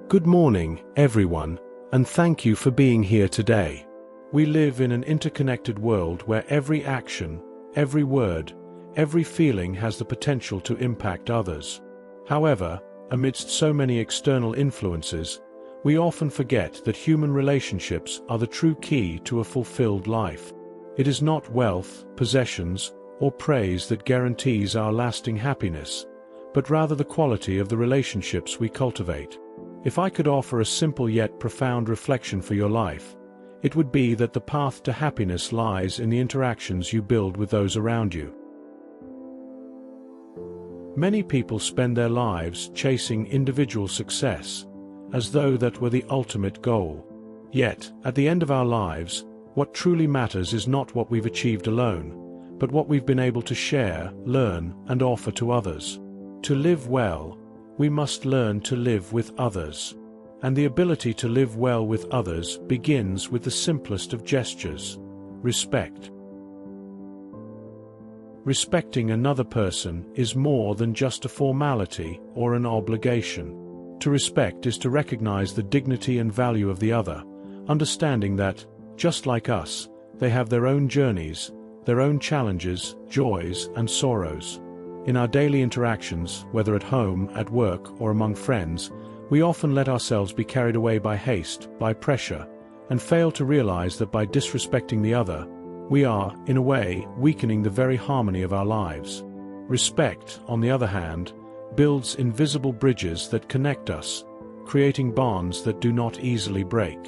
Good morning, everyone, and thank you for being here today. We live in an interconnected world where every action, every word, every feeling has the potential to impact others. However, amidst so many external influences, we often forget that human relationships are the true key to a fulfilled life. It is not wealth, possessions, or praise that guarantees our lasting happiness, but rather the quality of the relationships we cultivate. If I could offer a simple yet profound reflection for your life, it would be that the path to happiness lies in the interactions you build with those around you. Many people spend their lives chasing individual success, as though that were the ultimate goal. Yet, at the end of our lives, what truly matters is not what we've achieved alone, but what we've been able to share, learn, and offer to others. To live well, we must learn to live with others. And the ability to live well with others begins with the simplest of gestures: respect. Respecting another person is more than just a formality or an obligation. To respect is to recognize the dignity and value of the other, understanding that, just like us, they have their own journeys, their own challenges, joys, and sorrows. In our daily interactions, whether at home, at work, or among friends, we often let ourselves be carried away by haste, by pressure, and fail to realize that by disrespecting the other, we are, in a way, weakening the very harmony of our lives. Respect, on the other hand, builds invisible bridges that connect us, creating bonds that do not easily break.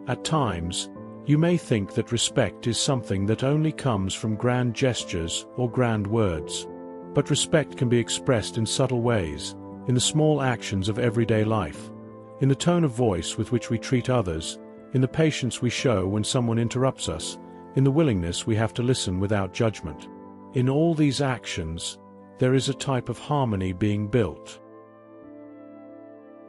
At times, you may think that respect is something that only comes from grand gestures or grand words. But respect can be expressed in subtle ways, in the small actions of everyday life, in the tone of voice with which we treat others, in the patience we show when someone interrupts us, in the willingness we have to listen without judgment. In all these actions, there is a type of harmony being built.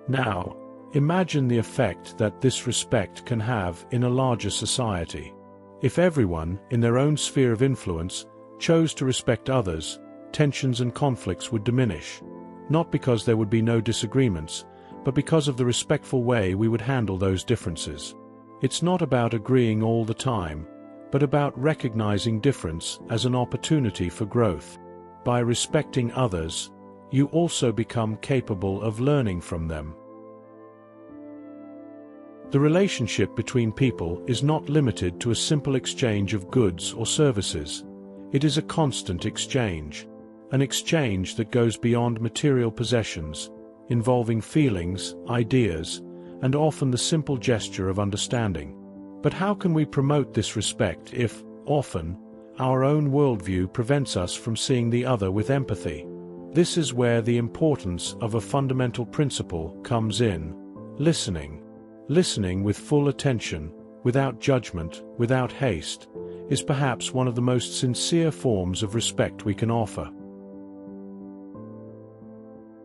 Now, imagine the effect that this respect can have in a larger society. If everyone, in their own sphere of influence, chose to respect others, tensions and conflicts would diminish, not because there would be no disagreements, but because of the respectful way we would handle those differences. It's not about agreeing all the time, but about recognizing difference as an opportunity for growth. By respecting others, you also become capable of learning from them. The relationship between people is not limited to a simple exchange of goods or services. It is a constant exchange, an exchange that goes beyond material possessions, involving feelings, ideas, and often the simple gesture of understanding. But how can we promote this respect if, often, our own worldview prevents us from seeing the other with empathy? This is where the importance of a fundamental principle comes in: listening. Listening with full attention, without judgment, without haste, is perhaps one of the most sincere forms of respect we can offer.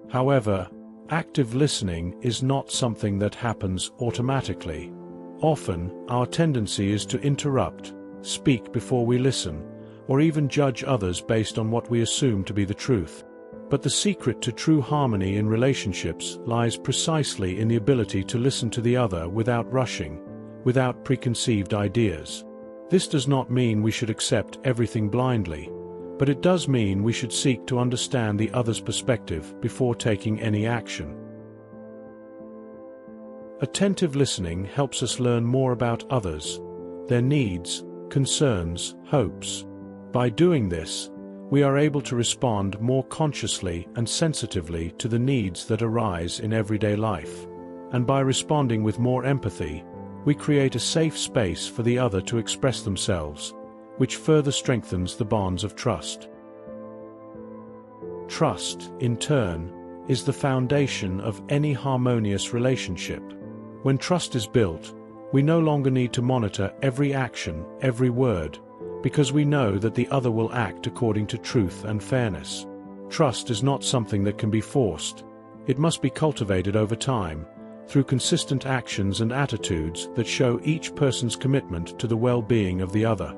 However, active listening is not something that happens automatically. Often, our tendency is to interrupt, speak before we listen, or even judge others based on what we assume to be the truth. But the secret to true harmony in relationships lies precisely in the ability to listen to the other without rushing, without preconceived ideas. This does not mean we should accept everything blindly, but it does mean we should seek to understand the other's perspective before taking any action. Attentive listening helps us learn more about others, their needs, concerns, hopes. By doing this, we are able to respond more consciously and sensitively to the needs that arise in everyday life. And by responding with more empathy, we create a safe space for the other to express themselves, which further strengthens the bonds of trust. Trust, in turn, is the foundation of any harmonious relationship. When trust is built, we no longer need to monitor every action, every word, because we know that the other will act according to truth and fairness. Trust is not something that can be forced. It must be cultivated over time, through consistent actions and attitudes that show each person's commitment to the well-being of the other.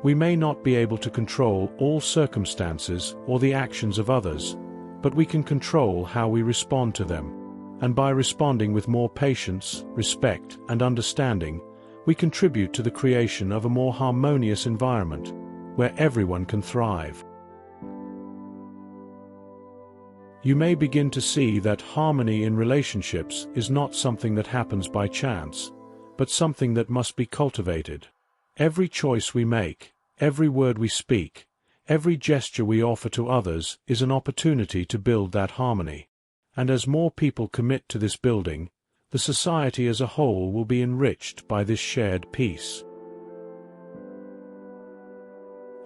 We may not be able to control all circumstances or the actions of others, but we can control how we respond to them. And by responding with more patience, respect, and understanding, we contribute to the creation of a more harmonious environment, where everyone can thrive. You may begin to see that harmony in relationships is not something that happens by chance, but something that must be cultivated. Every choice we make, every word we speak, every gesture we offer to others is an opportunity to build that harmony. And as more people commit to this building, the society as a whole will be enriched by this shared peace.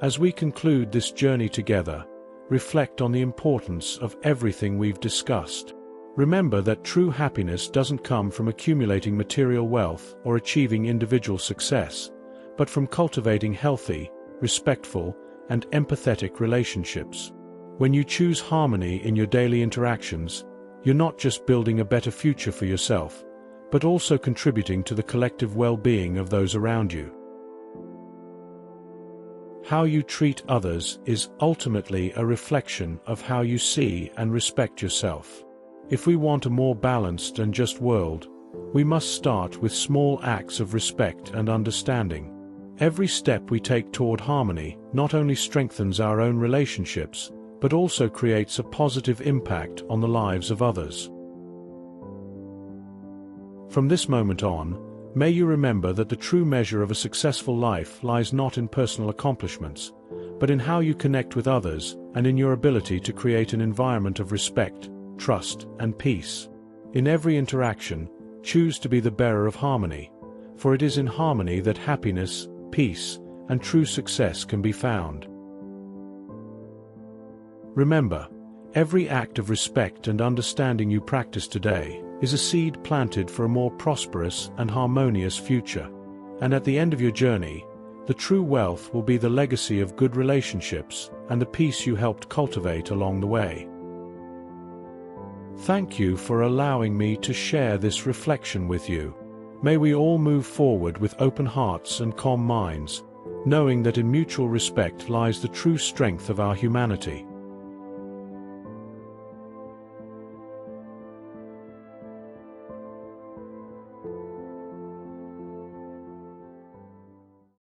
As we conclude this journey together, reflect on the importance of everything we've discussed. Remember that true happiness doesn't come from accumulating material wealth or achieving individual success, but from cultivating healthy, respectful, and empathetic relationships. When you choose harmony in your daily interactions, you're not just building a better future for yourself, but also contributing to the collective well-being of those around you. How you treat others is ultimately a reflection of how you see and respect yourself. If we want a more balanced and just world, we must start with small acts of respect and understanding. Every step we take toward harmony not only strengthens our own relationships, but also creates a positive impact on the lives of others. From this moment on, may you remember that the true measure of a successful life lies not in personal accomplishments, but in how you connect with others and in your ability to create an environment of respect, trust, and peace. In every interaction, choose to be the bearer of harmony, for it is in harmony that happiness, peace, and true success can be found. Remember, every act of respect and understanding you practice today is a seed planted for a more prosperous and harmonious future. And at the end of your journey, the true wealth will be the legacy of good relationships and the peace you helped cultivate along the way. Thank you for allowing me to share this reflection with you. May we all move forward with open hearts and calm minds, knowing that in mutual respect lies the true strength of our humanity.